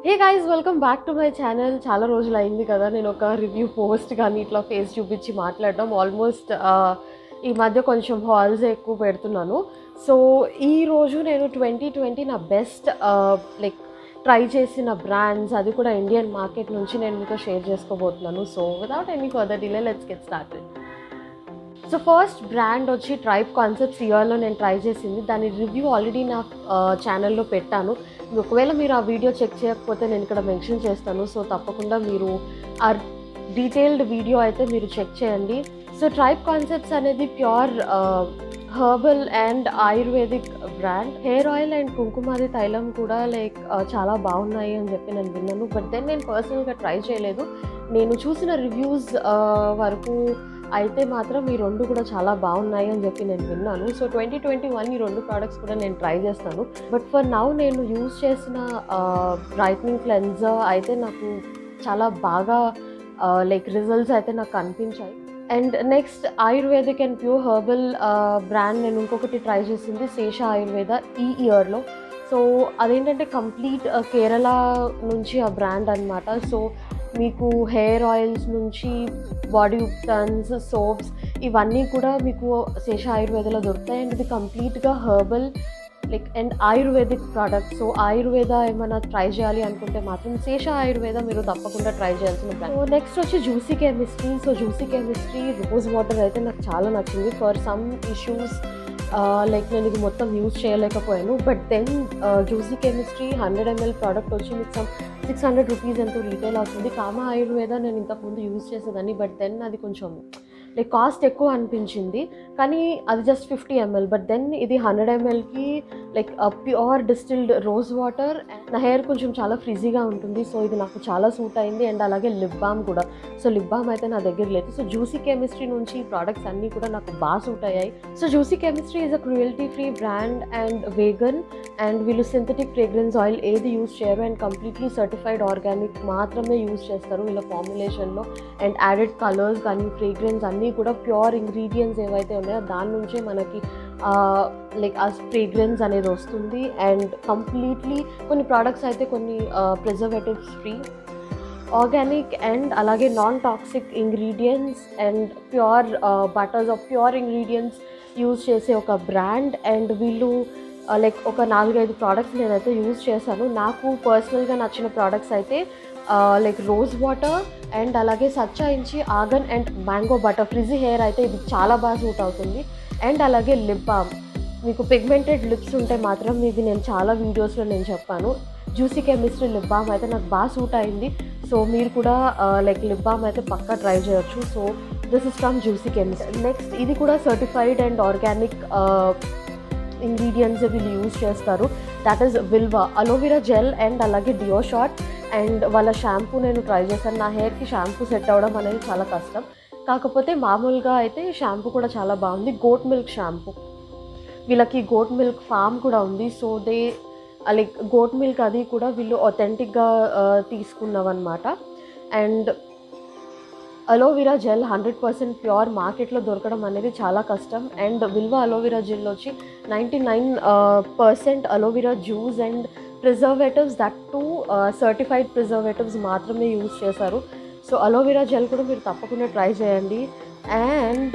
Hey guys, welcome back to my channel. చాలా రోజులు అయింది కదా నేను ఒక రివ్యూ పోస్ట్ కానీ ఇట్లా ఫేస్ చూపించి మాట్లాడడం. ఆల్మోస్ట్ ఈ మధ్య కొంచెం హాల్స్ ఎక్కువ పెడుతున్నాను. సో ఈరోజు నేను 2020 నా బెస్ట్ లైక్ ట్రై చేసిన బ్రాండ్స్, అది కూడా ఇండియన్ మార్కెట్ నుంచి నేను మీతో షేర్ చేసుకోబోతున్నాను. So without any further delay let's get started. So first brand వచ్చి ట్రైబ్ కాన్సెప్ట్స్. ఇయర్లో నేను ట్రై చేసింది, దాని రివ్యూ ఆల్రెడీ నా ఛానల్లో పెట్టాను. ఒకవేళ మీరు ఆ వీడియో చెక్ చేయకపోతే నేను ఇక్కడ మెన్షన్ చేస్తాను. సో తప్పకుండా మీరు ఆ డీటెయిల్డ్ వీడియో అయితే మీరు చెక్ చేయండి. సో ట్రైబ్ కాన్సెప్ట్స్ అనేది pure herbal and Ayurvedic brand. Hair oil and కుంకుమాది తైలం కూడా చాలా బాగున్నాయి అని చెప్పి నేను విన్నాను. బట్ దెన్ నేను పర్సనల్గా ట్రై చేయలేదు. నేను చూసిన రివ్యూస్ వరకు అయితే మాత్రం ఈ రెండు కూడా చాలా బాగున్నాయి అని చెప్పి నేను విన్నాను. సో 2021 ఈ రెండు ప్రోడక్ట్స్ కూడా నేను ట్రై చేస్తాను. బట్ ఫర్ నౌ నేను యూజ్ చేసిన బ్రైట్నింగ్ క్లెన్జర్ అయితే నాకు చాలా బాగా రిజల్ట్స్ అయితే నాకు కనిపించాయి. And next Ayurvedic and pure herbal brand నేను ఇంకొకటి ట్రై చేసింది, శేష ఆయుర్వేద, ఈ ఇయర్లో. సో అదేంటంటే కంప్లీట్ కేరళ నుంచి ఆ బ్రాండ్ అనమాట. సో మీకు హెయిర్ ఆయిల్స్ నుంచి బాడీ టన్స్, సోప్స్, ఇవన్నీ కూడా మీకు శేష ఆయుర్వేదలో దొరుకుతాయి. అండ్ ఇది కంప్లీట్గా herbal and Ayurvedic product. So Ayurveda ఏమైనా ట్రై చేయాలి అనుకుంటే మాత్రం శేష ఆయుర్వేద మీరు తప్పకుండా ట్రై చేయాల్సిన బ్రాండ్. సో నెక్స్ట్ వచ్చి juicy chemistry. So Juicy chemistry rose water అయితే నాకు చాలా నచ్చింది. ఫర్ సమ్ ఇష్యూస్ నేను ఇది మొత్తం యూజ్ చేయలేకపోయాను. But then juicy chemistry 100 ml product వచ్చి మీకు 600 రూపీస్ ఎంతో రీటైల్ అవుతుంది. కామా ఆయుర్వేద నేను ఇంతకుముందు యూజ్ చేసేదాన్ని. బట్ దెన్ అది కొంచెం కాస్ట్ ఎక్కువ అనిపించింది, కానీ అది జస్ట్ 50 ml. బట్ దెన్ ఇది 100 mlకి ప్యూర్ డిస్టిల్డ్ రోజ్ వాటర్. నా హెయిర్ కొంచెం చాలా ఫ్రిజీగా ఉంటుంది, సో ఇది నాకు చాలా సూట్ అయింది. అండ్ అలాగే లిప్ బామ్ కూడా. సో లిప్ బామ్ అయితే నా దగ్గర లేదు. సో జ్యూసీ కెమిస్ట్రీ నుంచి ఈ ప్రోడక్ట్స్ అన్నీ కూడా నాకు బాగా సూట్ అయ్యాయి. So Juicy Chemistry is a cruelty free brand and vegan. And వీళ్ళు సింథటిక్ ఫ్రేగ్రెన్స్ ఆయిల్ ఏది యూజ్ చేయరు అండ్ కంప్లీట్లీ సర్టిఫైడ్ ఆర్గానిక్ మాత్రమే యూజ్ చేస్తారు వీళ్ళ ఫార్ములేషన్లో. అండ్ యాడెడ్ కలర్స్ కానీ ఫ్రేగ్రెన్స్ అన్నీ కూడా ప్యూర్ ఇంగ్రీడియంట్స్ ఏవైతే ఉన్నాయో దాని నుంచే మనకి ఆ ఫ్రేగ్రెన్స్ అనేది వస్తుంది. అండ్ కంప్లీట్లీ కొన్ని ప్రోడక్ట్స్ అయితే కొన్ని ప్రిజర్వేటివ్స్ ఫ్రీ, ఆర్గానిక్ అండ్ అలాగే non toxic ingredients and pure butters of pure ingredients use చేసే ఒక బ్రాండ్. అండ్ వీళ్ళు ఒక 4-5 ప్రోడక్ట్స్ నేనైతే యూజ్ చేశాను. నాకు పర్సనల్గా నచ్చిన ప్రోడక్ట్స్ అయితే రోజ్ వాటర్ అండ్ అలాగే sacha inchi argan and mango butter. Frizzy hair అయితే ఇది చాలా బాగా సూట్ అవుతుంది. అండ్ అలాగే లిప్ బామ్, మీకు పిగ్మెంటెడ్ లిప్స్ ఉంటే మాత్రం ఇది నేను చాలా వీడియోస్లో నేను చెప్పాను. జ్యూసీ కెమిస్ట్రీ లిప్ బామ్ అయితే నాకు బాగా సూట్ అయింది. సో మీరు కూడా లిప్ బామ్ అయితే పక్కా ట్రై చేయొచ్చు. So this is from Juicy Chemistry. Next ఇది కూడా సర్టిఫైడ్ అండ్ ఆర్గానిక్ ఇంగ్రీడియంట్స్ వీళ్ళు యూజ్ చేస్తారు. That is Vilvah aloe vera gel and అలాగే డియో షాట్. అండ్ వాళ్ళ షాంపూ నేను ట్రై చేశాను. నా హెయిర్కి షాంపూ సెట్ అవ్వడం అనేది చాలా కష్టం, కాకపోతే మామూలుగా అయితే షాంపూ కూడా చాలా బాగుంది. గోట్ మిల్క్ షాంపూ, వీళ్ళకి గోట్ మిల్క్ ఫామ్ కూడా ఉంది. సో దే గోట్ మిల్క్ అది కూడా వీళ్ళు ఆథెంటిక్గా తీసుకున్నవన్నమాట. అండ్ అలోవెరా జెల్ 100% ప్యూర్ మార్కెట్లో దొరకడం అనేది చాలా కష్టం. అండ్ విల్వా అలోవెరా జెల్ వచ్చి 99% aloe vera juice and preservatives, that to certified preservatives మాత్రమే యూజ్ చేశారు. సో అలోవెరా జెల్ కూడా మీరు తప్పకుండా ట్రై చేయండి. అండ్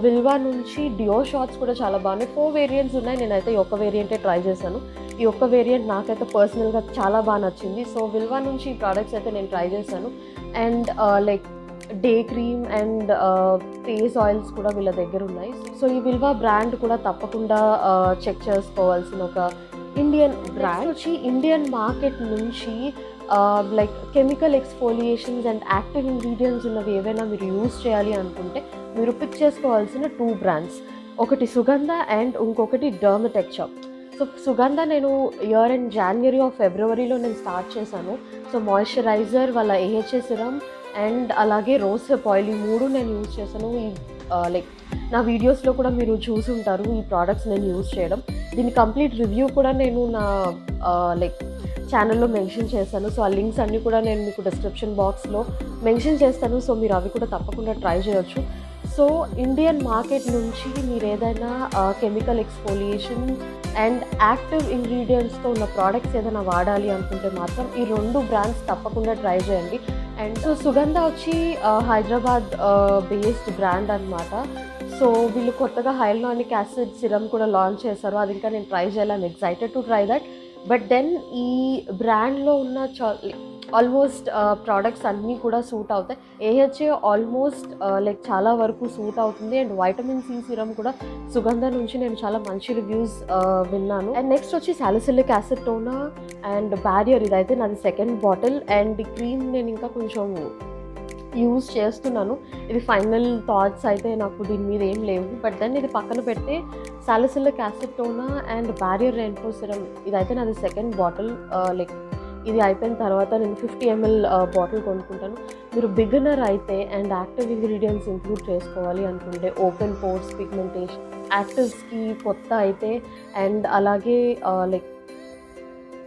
విల్వా నుంచి డియో షాట్స్ కూడా చాలా బాగున్నాయి. 4 వేరియంట్స్ ఉన్నాయి, నేనైతే ఈ ఒక్క వేరియంటే ట్రై చేశాను. ఈ ఒక్క వేరియంట్ నాకైతే పర్సనల్గా చాలా బాగా నచ్చింది. సో విల్వా నుంచి ఈ ప్రోడక్ట్స్ అయితే నేను ట్రై చేశాను. And day cream and face oils కూడా వీళ్ళ దగ్గర ఉన్నాయి. సో ఈ విల్వా బ్రాండ్ కూడా తప్పకుండా చెక్ చేసుకోవాల్సిన ఒక ఇండియన్ బ్రాండ్. వచ్చి ఇండియన్ మార్కెట్ నుంచి కెమికల్ ఎక్స్ఫోలియేషన్స్ అండ్ యాక్టివ్ ఇంగ్రీడియంట్స్ ఉన్నవి ఏవైనా మీరు యూజ్ చేయాలి అనుకుంటే మీరు పిక్ చేసుకోవాల్సిన 2 బ్రాండ్స్. ఒకటి సుగంధ అండ్ ఇంకొకటి డర్మటెక్చర్. సో సుగంధ నేను ఇయర్ అండ్ జనవరి ఆర్ ఫిబ్రవరిలో నేను స్టార్ట్ చేశాను. సో మాయిశ్చరైజర్, వాళ్ళ AHA సిరమ్ అండ్ అలాగే రోజ్ ఆయిల్, ఈ 3 నేను యూజ్ చేశాను. ఈ నా వీడియోస్లో కూడా మీరు చూసి ఉంటారు ఈ ప్రోడక్ట్స్ నేను యూజ్ చేయడం. దీని కంప్లీట్ రివ్యూ కూడా నేను నా ఛానల్లో మెన్షన్ చేశాను. సో ఆ లింక్స్ అన్నీ కూడా నేను మీకు డిస్క్రిప్షన్ బాక్స్లో మెన్షన్ చేస్తాను. సో మీరు అవి కూడా తప్పకుండా ట్రై చేయొచ్చు. సో ఇండియన్ మార్కెట్ నుంచి మీరు ఏదైనా కెమికల్ ఎక్స్ఫోలియేషన్ అండ్ యాక్టివ్ ఇంగ్రీడియంట్స్తో ఉన్న ప్రోడక్ట్స్ ఏదైనా వాడాలి అనుకుంటే మాత్రం ఈ 2 బ్రాండ్స్ తప్పకుండా ట్రై చేయండి. అండ్ సో సుగంధ వచ్చి హైదరాబాద్ బేస్డ్ బ్రాండ్ అనమాట. సో వీళ్ళు కొత్తగా హైల్యూరానిక్ యాసిడ్ సిరమ్ కూడా లాంచ్ చేశారు. అది ఇంకా నేను ట్రై చేయాలి. I'm excited to try that. But then ఈ బ్రాండ్లో ఉన్న ఆల్మోస్ట్ ప్రోడక్ట్స్ అన్నీ కూడా సూట్ అవుతాయి. ఏహెచ్ఏ ఆల్మోస్ట్ లైక్ చాలా వరకు సూట్ అవుతుంది. అండ్ వైటమిన్ సి సిరమ్ కూడా సుగంధ నుంచి నేను చాలా మంచి రివ్యూస్ విన్నాను. అండ్ నెక్స్ట్ వచ్చి salicylic acid toner and barrier. ఇదైతే నాది సెకండ్ బాటిల్. అండ్ ఈ క్రీమ్ నేను ఇంకా కొంచెం యూజ్ చేస్తున్నాను. ఇది ఫైనల్ థాట్స్ అయితే నాకు దీని మీద ఏం లేవు. బట్ దెన్ ఇది పక్కన పెడితే salicylic acid toner and barrier reinforce serum ఇదైతే నాది సెకండ్ బాటిల్. లైక్ ఇది అయిపోయిన తర్వాత నేను 50 ml బాటిల్ కొనుక్కుంటాను. మీరు బిగినర్ అయితే అండ్ యాక్టివ్ ఇంగ్రీడియంట్స్ ఇంక్లూడ్ చేసుకోవాలి అనుకుంటే ఓపెన్ పోర్స్, పిగ్మెంటేషన్, యాక్టివ్స్కి కొత్త అయితే అండ్ అలాగే like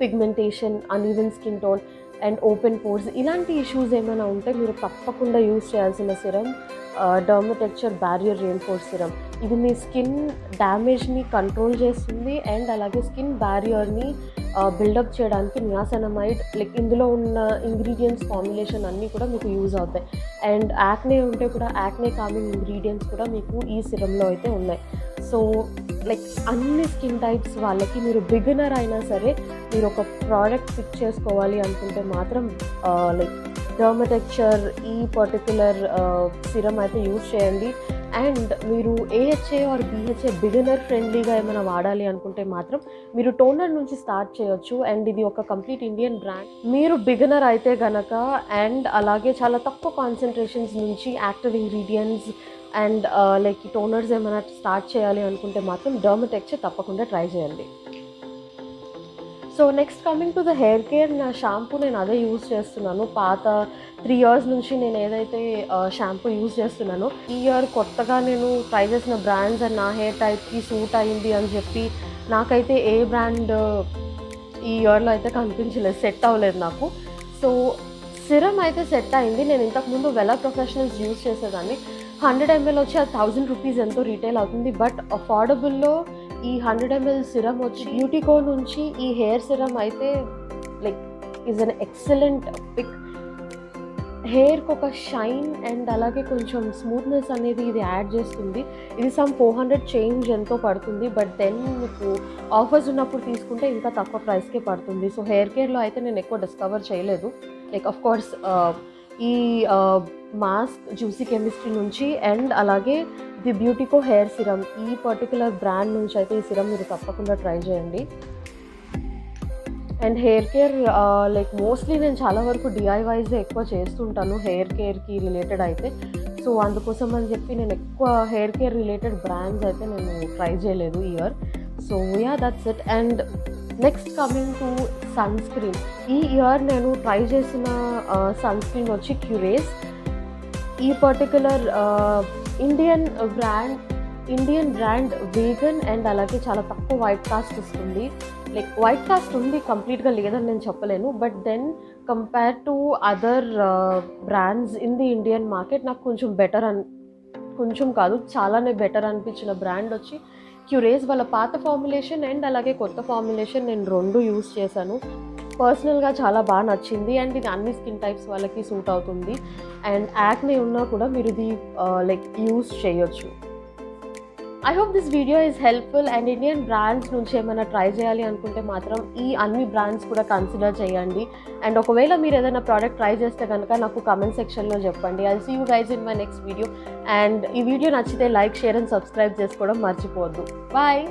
pigmentation, uneven skin tone and open pores ఇలాంటి ఇష్యూస్ ఏమైనా ఉంటే మీరు తప్పకుండా యూజ్ చేయాల్సిన సిరమ్ డర్మటెక్చర్ బ్యారియర్ రెయిన్ఫోర్స్ సిరమ్. ఇది మీ స్కిన్ డ్యామేజ్ని కంట్రోల్ చేస్తుంది అండ్ అలాగే స్కిన్ బ్యారియర్ని బిల్డప్ చేయడానికి నియాసనమైడ్ లైక్ ఇందులో ఉన్న ఇంగ్రీడియంట్స్ ఫార్ములేషన్ అన్నీ కూడా మీకు యూజ్ అవుతాయి. అండ్ యాక్నే ఉంటే కూడా యాక్నే కామింగ్ ఇంగ్రీడియంట్స్ కూడా మీకు ఈ సిరమ్లో అయితే ఉన్నాయి. సో లైక్ అన్ని స్కిన్ టైప్స్ వాళ్ళకి మీరు బిగినర్ అయినా సరే మీరు ఒక ప్రోడక్ట్ పిక్ చేసుకోవాలి అనుకుంటే మాత్రం లైక్ డర్మటెక్చర్ ఈ పర్టిక్యులర్ సిరమ్ అయితే యూజ్ చేయండి. అండ్ మీరు ఏహెచ్ఏ ఆర్ బిహెచ్ఏ బిగినర్ ఫ్రెండ్లీగా ఏమైనా వాడాలి అనుకుంటే మాత్రం మీరు టోనర్ నుంచి స్టార్ట్ చేయొచ్చు. అండ్ ఇది ఒక కంప్లీట్ ఇండియన్ బ్రాండ్. మీరు బిగినర్ అయితే గనక అండ్ అలాగే చాలా తక్కువ కాన్సన్ట్రేషన్స్ నుంచి యాక్టివ్ ఇంగ్రీడియంట్స్ అండ్ లైక్ ఈ టోనర్స్ ఏమైనా స్టార్ట్ చేయాలి అనుకుంటే మాత్రం డర్మటెక్చర్ తప్పకుండా ట్రై చేయండి. So next coming to the hair care, నా షాంపూ నేను అదే యూజ్ చేస్తున్నాను. పాత 3 years నుంచి నేను ఏదైతే షాంపూ యూజ్ చేస్తున్నానో ఈ ఇయర్ కొత్తగా నేను ట్రై చేసిన బ్రాండ్స్ అండ్ నా హెయిర్ టైప్కి సూట్ అయింది అని చెప్పి నాకైతే ఏ బ్రాండ్ ఈ ఇయర్లో అయితే కనిపించలేదు, సెట్ అవ్వలేదు నాకు. సో సిరమ్ అయితే సెట్ అయింది. నేను ఇంతకుముందు వెలా ప్రొఫెషనల్స్ యూజ్ చేసేదాన్ని. 100 ml వచ్చి అది 1000 rupees ఎంతో రీటైల్ అవుతుంది. బట్ అఫోర్డబుల్లో ఈ 100 ml సిరమ్ వచ్చి బ్యూటికో నుంచి ఈ హెయిర్ సిరమ్ అయితే like is an excellent pick. హెయిర్కి ఒక షైన్ అండ్ అలాగే కొంచెం స్మూత్నెస్ అనేది ఇది యాడ్ చేస్తుంది. ఇది సమ్ 400 చేంజ్ ఎంతో పడుతుంది. బట్ దెన్ మీకు ఆఫర్స్ ఉన్నప్పుడు తీసుకుంటే ఇంకా తక్కువ ప్రైస్కే పడుతుంది. సో హెయిర్ కేర్లో అయితే నేను ఎక్కువ డిస్కవర్ చేయలేదు. లైక్ ఆఫ్ కోర్స్ ఈ మాస్క్ జ్యూసీ కెమిస్ట్రీ నుంచి అండ్ అలాగే ది బ్యూటికో హెయిర్ సిరమ్ ఈ పర్టికులర్ బ్రాండ్ నుంచి అయితే ఈ సిరమ్ మీరు తప్పకుండా ట్రై చేయండి. And hair care like mostly నేను చాలా వరకు డిఐవైస్ ఎక్కువ చేస్తుంటాను హెయిర్ కేర్కి రిలేటెడ్ అయితే. సో అందుకోసం అని చెప్పి నేను ఎక్కువ హెయిర్ కేర్ రిలేటెడ్ బ్రాండ్స్ అయితే నేను ట్రై చేయలేదు ఈ year. So ya that's it. And next coming to sunscreen. ఈ ఇయర్ నేను ట్రై చేసిన సన్ స్క్రీన్ వచ్చి క్యూరేస్. ఈ particular Indian brand vegan and అలాగే చాలా తక్కువ వైట్ కాస్ట్ వస్తుంది. లైక్ వైట్ కాస్ట్ ఉంది, కంప్లీట్గా లేదని నేను చెప్పలేను. But then compare to other brands in the Indian market నాకు కొంచెం కాదు చాలానే బెటర్ అనిపించిన బ్రాండ్ వచ్చి క్యూరేస్. వాళ్ళ పాత ఫార్ములేషన్ అండ్ అలాగే కొత్త ఫార్ములేషన్ నేను 2 యూజ్ చేశాను. పర్సనల్గా చాలా బాగా నచ్చింది. అండ్ ఇది అన్ని స్కిన్ టైప్స్ వాళ్ళకి సూట్ అవుతుంది. అండ్ యాక్నే ఉన్నా కూడా మీరు ఇది లైక్ యూజ్ చేయొచ్చు. I hope this video is helpful. And Indian brands నుంచి ఏమైనా ట్రై చేయాలి అనుకుంటే మాత్రం ఈ అన్ని బ్రాండ్స్ కూడా కన్సిడర్ చేయండి. అండ్ ఒకవేళ మీరు ఏదైనా ప్రోడక్ట్ ట్రై చేస్తే కనుక నాకు కమెంట్ సెక్షన్లో చెప్పండి. I'll see you guys in my next video. And ఈ వీడియో నచ్చితే లైక్, షేర్ అండ్ సబ్స్క్రైబ్ చేసుకోవడం మర్చిపోవద్దు. బాయ్.